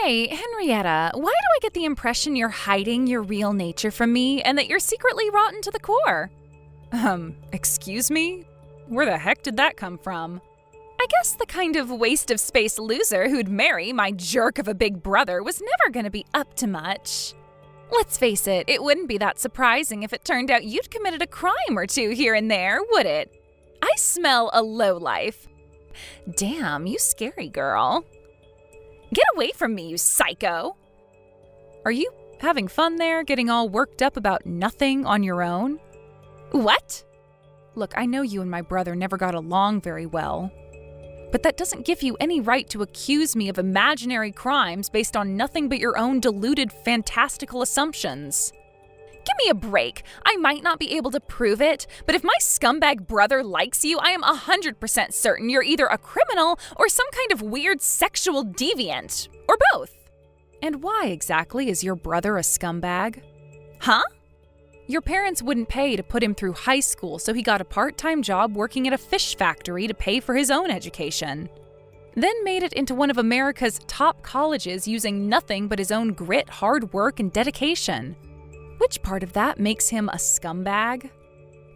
Hey, Henrietta, why do I get the impression you're hiding your real nature from me and that you're secretly rotten to the core? Excuse me? Where the heck did that come from? I guess the kind of waste of space loser who'd marry my jerk of a big brother was never gonna be up to much. Let's face it wouldn't be that surprising if it turned out you'd committed a crime or two here and there, would it? I smell a lowlife. Damn, you scary girl. Get away from me, you psycho! Are you having fun there, getting all worked up about nothing on your own? What? Look, I know you and my brother never got along very well. But that doesn't give you any right to accuse me of imaginary crimes based on nothing but your own deluded, fantastical assumptions. Give me a break. I might not be able to prove it, but if my scumbag brother likes you, I am 100% certain you're either a criminal or some kind of weird sexual deviant. Or both. And why exactly is your brother a scumbag? Huh? Your parents wouldn't pay to put him through high school, so he got a part-time job working at a fish factory to pay for his own education. Then made it into one of America's top colleges using nothing but his own grit, hard work, and dedication. Which part of that makes him a scumbag?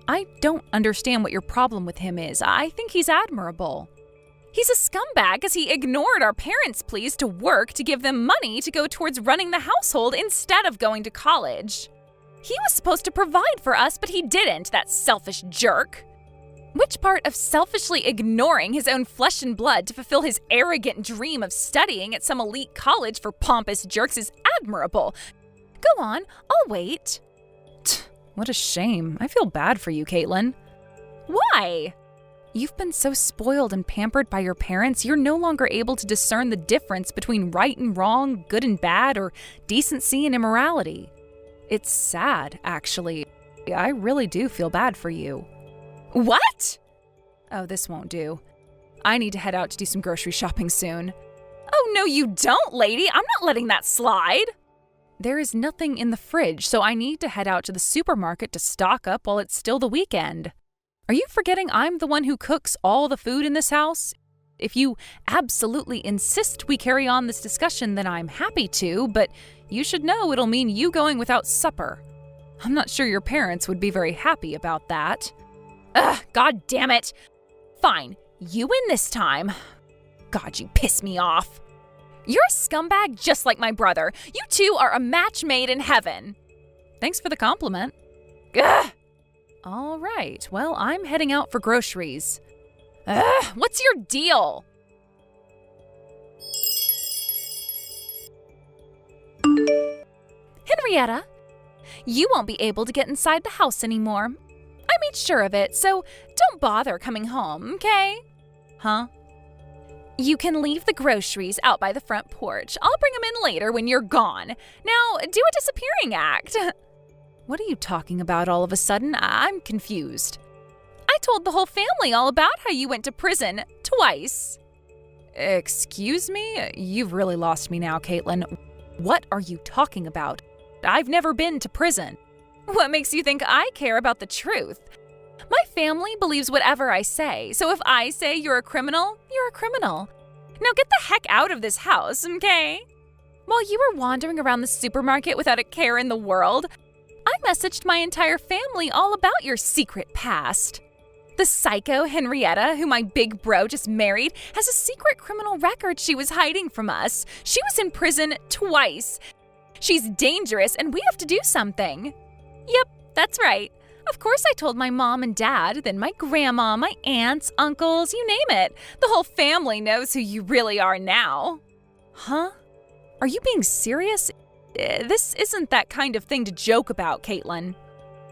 I don't understand what your problem with him is. I think he's admirable. He's a scumbag because he ignored our parents' pleas to work to give them money to go towards running the household instead of going to college. He was supposed to provide for us, but he didn't, that selfish jerk. Which part of selfishly ignoring his own flesh and blood to fulfill his arrogant dream of studying at some elite college for pompous jerks is admirable? Go on, I'll wait. What a shame. I feel bad for you, Caitlin. Why? You've been so spoiled and pampered by your parents, you're no longer able to discern the difference between right and wrong, good and bad, or decency and immorality. It's sad, actually. I really do feel bad for you. What? Oh, this won't do. I need to head out to do some grocery shopping soon. Oh, no, you don't, lady. I'm not letting that slide. There is nothing in the fridge, so I need to head out to the supermarket to stock up while it's still the weekend. Are you forgetting I'm the one who cooks all the food in this house? If you absolutely insist we carry on this discussion, then I'm happy to, but you should know it'll mean you going without supper. I'm not sure your parents would be very happy about that. Ugh, god damn it! Fine, you win this time. God, you piss me off. You're a scumbag just like my brother. You two are a match made in heaven. Thanks for the compliment. Ugh! All right, well, I'm heading out for groceries. Ugh, what's your deal? Henrietta, you won't be able to get inside the house anymore. I made sure of it, so don't bother coming home, okay? Huh? You can leave the groceries out by the front porch. I'll bring them in later when you're gone. Now, do a disappearing act. What are you talking about all of a sudden? I'm confused. I told the whole family all about how you went to prison twice. Excuse me? You've really lost me now, Caitlin. What are you talking about? I've never been to prison. What makes you think I care about the truth? My family believes whatever I say, so if I say you're a criminal, you're a criminal. Now get the heck out of this house, okay? While you were wandering around the supermarket without a care in the world, I messaged my entire family all about your secret past. The psycho Henrietta, who my big bro just married, has a secret criminal record she was hiding from us. She was in prison twice. She's dangerous and we have to do something. Yep, that's right. Of course I told my mom and dad, then my grandma, my aunts, uncles, you name it. The whole family knows who you really are now. Huh? Are you being serious? This isn't that kind of thing to joke about, Caitlin.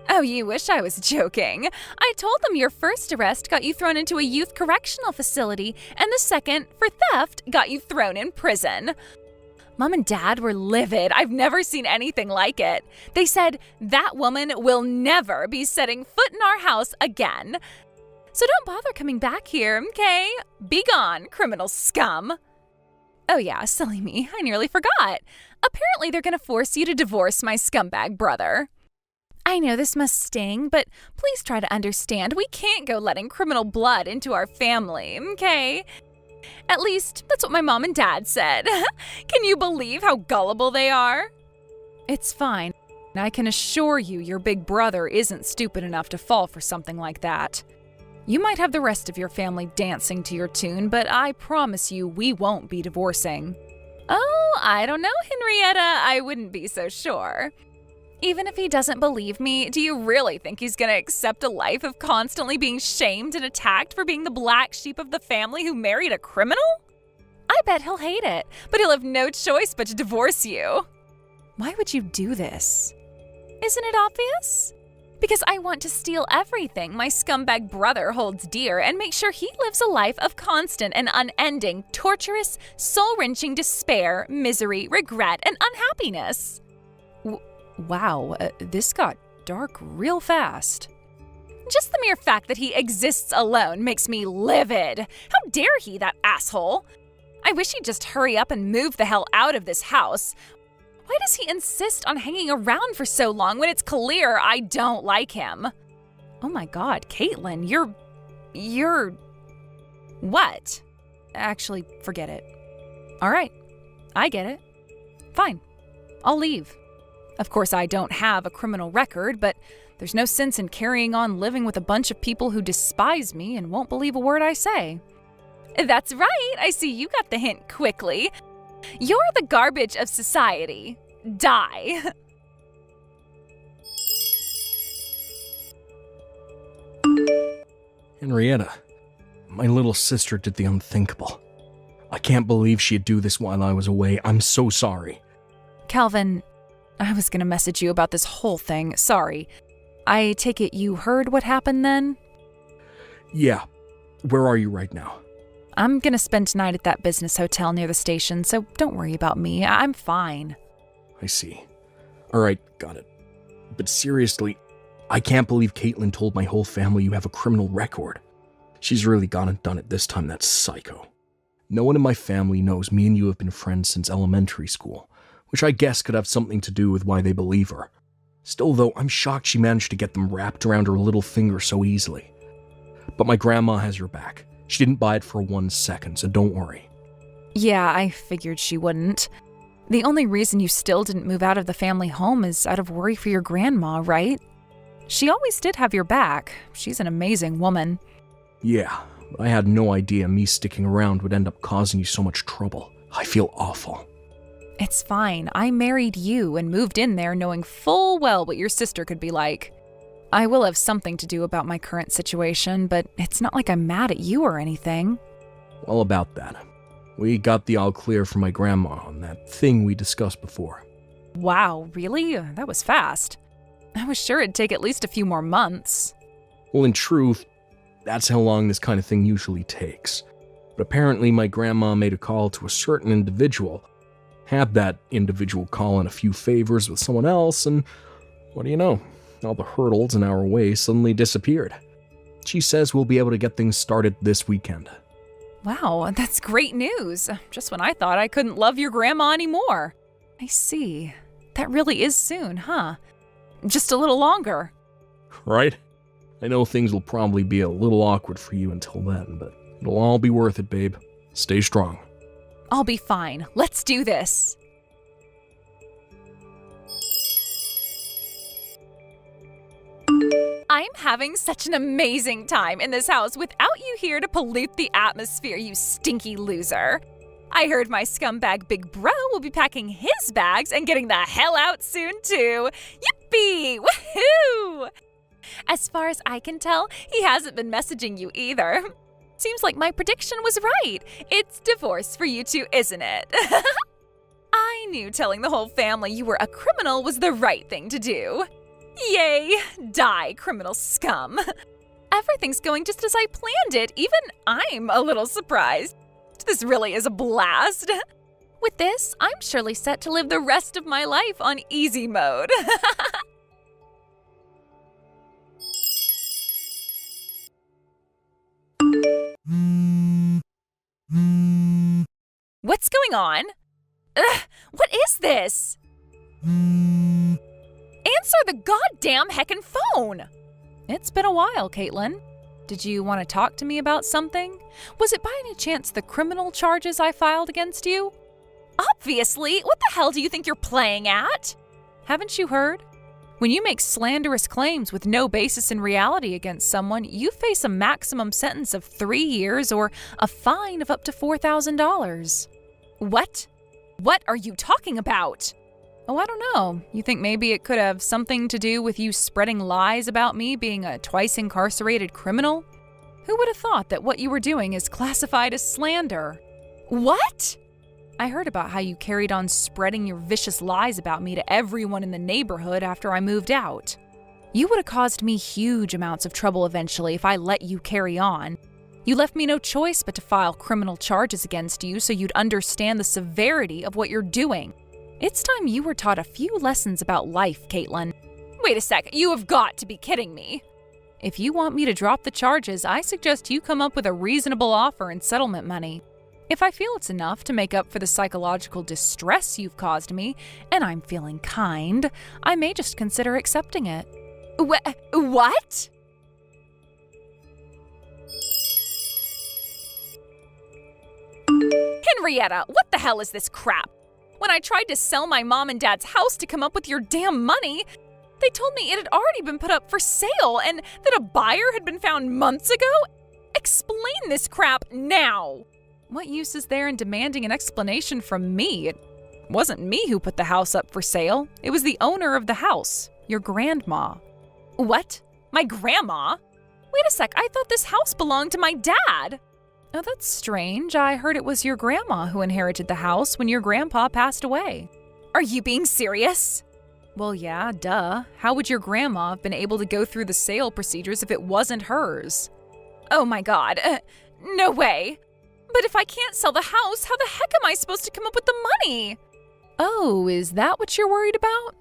Oh, you wish I was joking. I told them your first arrest got you thrown into a youth correctional facility, and the second, for theft, got you thrown in prison. Mom and Dad were livid. I've never seen anything like it. They said, that woman will never be setting foot in our house again. So don't bother coming back here, okay? Be gone, criminal scum. Oh yeah, silly me. I nearly forgot. Apparently they're gonna force you to divorce my scumbag brother. I know this must sting, but please try to understand we can't go letting criminal blood into our family, okay? At least, that's what my mom and dad said. Can you believe how gullible they are? It's fine. I can assure you your big brother isn't stupid enough to fall for something like that. You might have the rest of your family dancing to your tune, but I promise you we won't be divorcing. Oh, I don't know, Henrietta. I wouldn't be so sure. Even if he doesn't believe me, do you really think he's going to accept a life of constantly being shamed and attacked for being the black sheep of the family who married a criminal? I bet he'll hate it, but he'll have no choice but to divorce you. Why would you do this? Isn't it obvious? Because I want to steal everything my scumbag brother holds dear and make sure he lives a life of constant and unending, torturous, soul-wrenching despair, misery, regret, and unhappiness. Wow, this got dark real fast. Just the mere fact that he exists alone makes me livid. How dare he, that asshole? I wish he'd just hurry up and move the hell out of this house. Why does he insist on hanging around for so long when it's clear I don't like him? Oh my God, Caitlin, you're... What? Actually, forget it. All right, I get it. Fine, I'll leave. Of course, I don't have a criminal record, but there's no sense in carrying on living with a bunch of people who despise me and won't believe a word I say. That's right, I see you got the hint quickly. You're the garbage of society. Die. Henrietta, my little sister did the unthinkable. I can't believe she'd do this while I was away. I'm so sorry. Calvin, I was gonna message you about this whole thing. Sorry. I take it you heard what happened then? Yeah. Where are you right now? I'm gonna spend tonight at that business hotel near the station, so don't worry about me. I'm fine. I see. All right, got it. But seriously, I can't believe Caitlin told my whole family you have a criminal record. She's really gone and done it this time, that psycho. No one in my family knows me and you have been friends since elementary school, which I guess could have something to do with why they believe her. Still, though, I'm shocked she managed to get them wrapped around her little finger so easily. But my grandma has your back. She didn't buy it for 1 second, so don't worry. Yeah, I figured she wouldn't. The only reason you still didn't move out of the family home is out of worry for your grandma, right? She always did have your back. She's an amazing woman. Yeah, but I had no idea me sticking around would end up causing you so much trouble. I feel awful. It's fine. I married you and moved in there knowing full well what your sister could be like. I will have something to do about my current situation, but it's not like I'm mad at you or anything. Well, about that. We got the all clear from my grandma on that thing we discussed before. Wow, really? That was fast. I was sure it'd take at least a few more months. Well, in truth, that's how long this kind of thing usually takes. But apparently my grandma made a call to a certain individual, had that individual call in a few favors with someone else, and what do you know? All the hurdles in our way suddenly disappeared. She says we'll be able to get things started this weekend. Wow, that's great news. Just when I thought I couldn't love your grandma anymore. I see. That really is soon, huh? Just a little longer. Right? I know things will probably be a little awkward for you until then, but it'll all be worth it, babe. Stay strong. I'll be fine. Let's do this. I'm having such an amazing time in this house without you here to pollute the atmosphere, you stinky loser. I heard my scumbag big bro will be packing his bags and getting the hell out soon too. Yippee! Woohoo! As far as I can tell, he hasn't been messaging you either. Seems like my prediction was right. It's divorce for you two, isn't it? I knew telling the whole family you were a criminal was the right thing to do. Yay! Die, criminal scum! Everything's going just as I planned it. Even I'm a little surprised. This really is a blast. With this, I'm surely set to live the rest of my life on easy mode. What's going on? Ugh, what is this? Answer the goddamn heckin' phone! It's been a while, Caitlin. Did you want to talk to me about something? Was it by any chance the criminal charges I filed against you? Obviously! What the hell do you think you're playing at? Haven't you heard? When you make slanderous claims with no basis in reality against someone, you face a maximum sentence of 3 years or a fine of up to $4,000. What? What are you talking about? Oh, I don't know. You think maybe it could have something to do with you spreading lies about me being a twice incarcerated criminal? Who would have thought that what you were doing is classified as slander? What? I heard about how you carried on spreading your vicious lies about me to everyone in the neighborhood after I moved out. You would have caused me huge amounts of trouble eventually if I let you carry on. You left me no choice but to file criminal charges against you so you'd understand the severity of what you're doing. It's time you were taught a few lessons about life, Caitlin. Wait a sec, you have got to be kidding me. If you want me to drop the charges, I suggest you come up with a reasonable offer and settlement money. If I feel it's enough to make up for the psychological distress you've caused me, and I'm feeling kind, I may just consider accepting it. What? Henrietta, what the hell is this crap? When I tried to sell my mom and dad's house to come up with your damn money, they told me it had already been put up for sale and that a buyer had been found months ago? Explain this crap now! What use is there in demanding an explanation from me? It wasn't me who put the house up for sale. It was the owner of the house, your grandma. What? My grandma? Wait a sec, I thought this house belonged to my dad. Oh, that's strange. I heard it was your grandma who inherited the house when your grandpa passed away. Are you being serious? Well, yeah, duh. How would your grandma have been able to go through the sale procedures if it wasn't hers? Oh my God. No way. But if I can't sell the house, how the heck am I supposed to come up with the money? Oh, is that what you're worried about?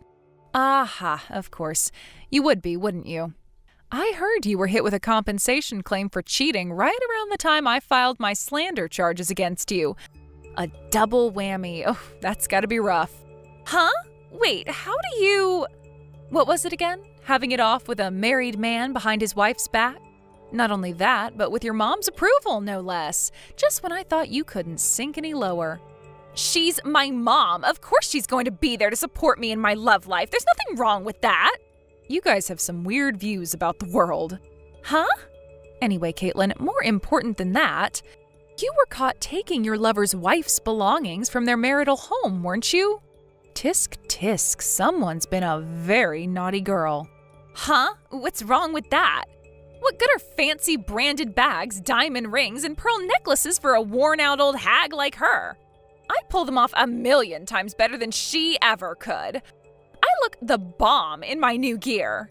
Aha, of course. You would be, wouldn't you? I heard you were hit with a compensation claim for cheating right around the time I filed my slander charges against you. A double whammy. Oh, that's gotta be rough. Huh? Wait, how do you… What was it again? Having it off with a married man behind his wife's back? Not only that, but with your mom's approval, no less. Just when I thought you couldn't sink any lower. She's my mom. Of course she's going to be there to support me in my love life. There's nothing wrong with that. You guys have some weird views about the world. Huh? Anyway, Caitlin, more important than that, you were caught taking your lover's wife's belongings from their marital home, weren't you? Tisk tisk, someone's been a very naughty girl. Huh? What's wrong with that? What good are fancy branded bags, diamond rings, and pearl necklaces for a worn-out old hag like her? I pull them off 1,000,000 times better than she ever could. I look the bomb in my new gear.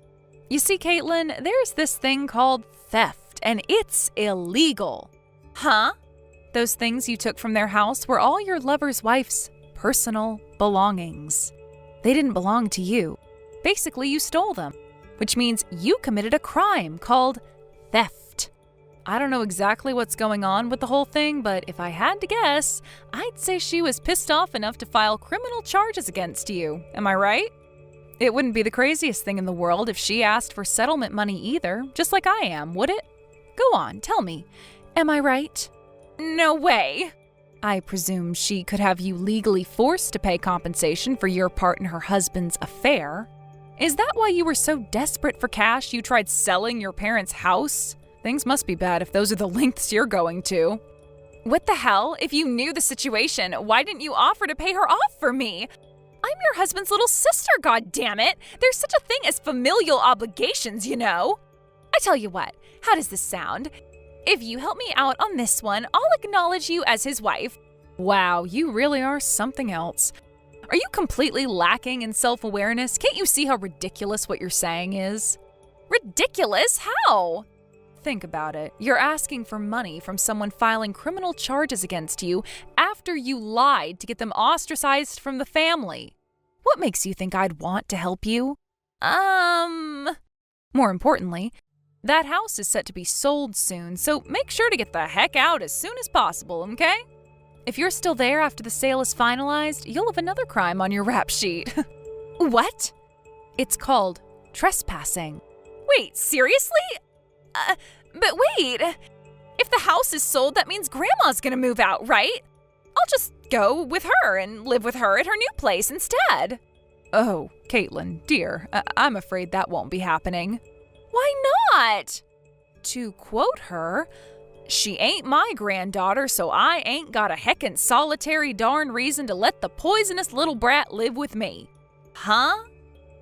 You see, Caitlin, there's this thing called theft, and it's illegal. Huh? Those things you took from their house were all your lover's wife's personal belongings. They didn't belong to you. Basically, you stole them, which means you committed a crime called theft. I don't know exactly what's going on with the whole thing, but if I had to guess, I'd say she was pissed off enough to file criminal charges against you. Am I right? It wouldn't be the craziest thing in the world if she asked for settlement money either, just like I am, would it? Go on, tell me. Am I right? No way. I presume she could have you legally forced to pay compensation for your part in her husband's affair. Is that why you were so desperate for cash you tried selling your parents' house? Things must be bad if those are the lengths you're going to. What the hell? If you knew the situation, why didn't you offer to pay her off for me? I'm your husband's little sister, goddammit! There's such a thing as familial obligations, you know. I tell you what, how does this sound? If you help me out on this one, I'll acknowledge you as his wife. Wow, you really are something else. Are you completely lacking in self-awareness? Can't you see how ridiculous what you're saying is? Ridiculous? How? Think about it. You're asking for money from someone filing criminal charges against you after you lied to get them ostracized from the family. What makes you think I'd want to help you? More importantly, that house is set to be sold soon, so make sure to get the heck out as soon as possible, okay? If you're still there after the sale is finalized, you'll have another crime on your rap sheet. What? It's called trespassing. Wait, seriously? But wait, if the house is sold, that means Grandma's gonna move out, right? I'll just go with her and live with her at her new place instead. Oh, Caitlin, dear, I'm afraid that won't be happening. Why not? To quote her, she ain't my granddaughter, so I ain't got a heckin' solitary darn reason to let the poisonous little brat live with me. Huh?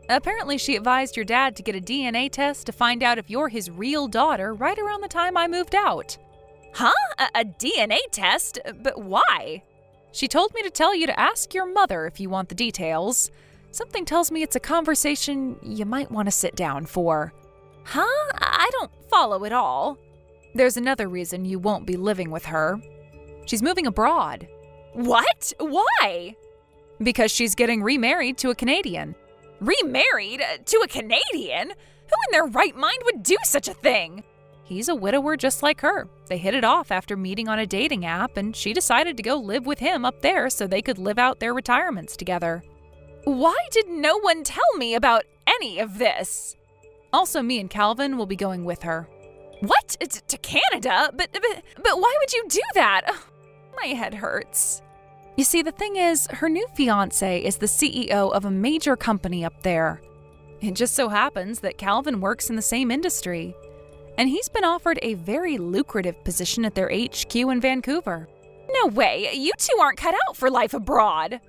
Apparently she advised your dad to get a DNA test to find out if you're his real daughter right around the time I moved out. Huh? A DNA test? But why? She told me to tell you to ask your mother if you want the details. Something tells me it's a conversation you might want to sit down for. Huh? I don't follow at all. There's another reason you won't be living with her. She's moving abroad. What? Why? Because she's getting remarried to a Canadian. Remarried? To a Canadian? Who in their right mind would do such a thing? He's a widower just like her. They hit it off after meeting on a dating app, and she decided to go live with him up there so they could live out their retirements together. Why did no one tell me about any of this? Also, me and Calvin will be going with her. What? To Canada? But why would you do that? Ugh, my head hurts. You see, the thing is, her new fiancé is the CEO of a major company up there. It just so happens that Calvin works in the same industry, and he's been offered a very lucrative position at their HQ in Vancouver. No way, you two aren't cut out for life abroad.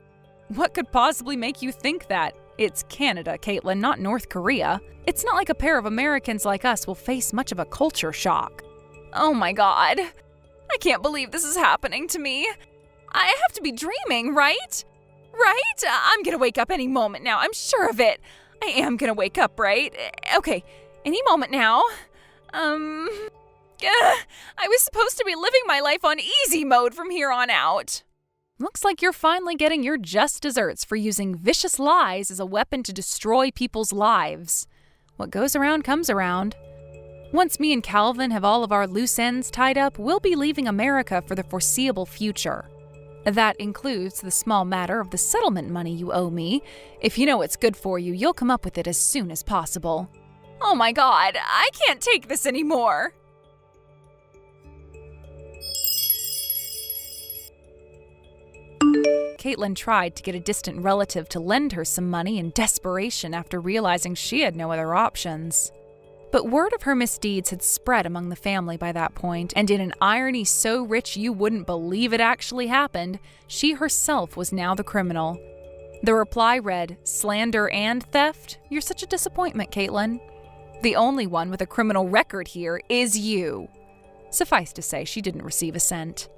What could possibly make you think that? It's Canada, Caitlin, not North Korea. It's not like a pair of Americans like us will face much of a culture shock. Oh my God. I can't believe this is happening to me. I have to be dreaming, right? Right? I'm gonna wake up any moment now, I'm sure of it. I am gonna wake up, right? Okay, any moment now. I was supposed to be living my life on easy mode from here on out. Looks like you're finally getting your just desserts for using vicious lies as a weapon to destroy people's lives. What goes around comes around. Once me and Calvin have all of our loose ends tied up, we'll be leaving America for the foreseeable future. That includes the small matter of the settlement money you owe me. If you know what's good for you, you'll come up with it as soon as possible. Oh my God, I can't take this anymore. Caitlin tried to get a distant relative to lend her some money in desperation after realizing she had no other options. But word of her misdeeds had spread among the family by that point, and in an irony so rich you wouldn't believe it actually happened, she herself was now the criminal. The reply read, "Slander and theft? You're such a disappointment, Caitlin. The only one with a criminal record here is you." Suffice to say, she didn't receive a cent.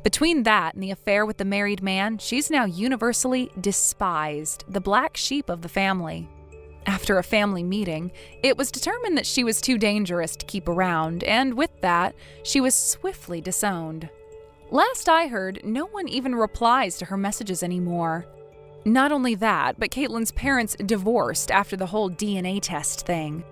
Between that and the affair with the married man, she's now universally despised, the black sheep of the family. After a family meeting, it was determined that she was too dangerous to keep around, and with that, she was swiftly disowned. Last I heard, no one even replies to her messages anymore. Not only that, but Caitlin's parents divorced after the whole DNA test thing.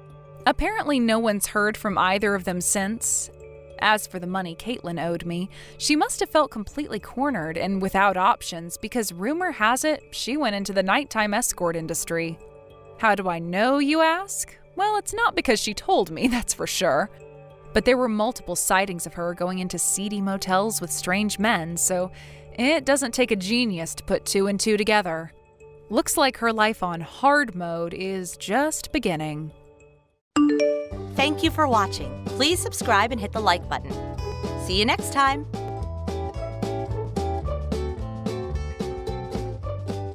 Apparently no one's heard from either of them since. As for the money Caitlin owed me, she must have felt completely cornered and without options because rumor has it she went into the nighttime escort industry. How do I know, you ask? Well, it's not because she told me, that's for sure. But there were multiple sightings of her going into seedy motels with strange men, so it doesn't take a genius to put two and two together. Looks like her life on hard mode is just beginning. Thank you for watching. Please subscribe and hit the like button. See you next time.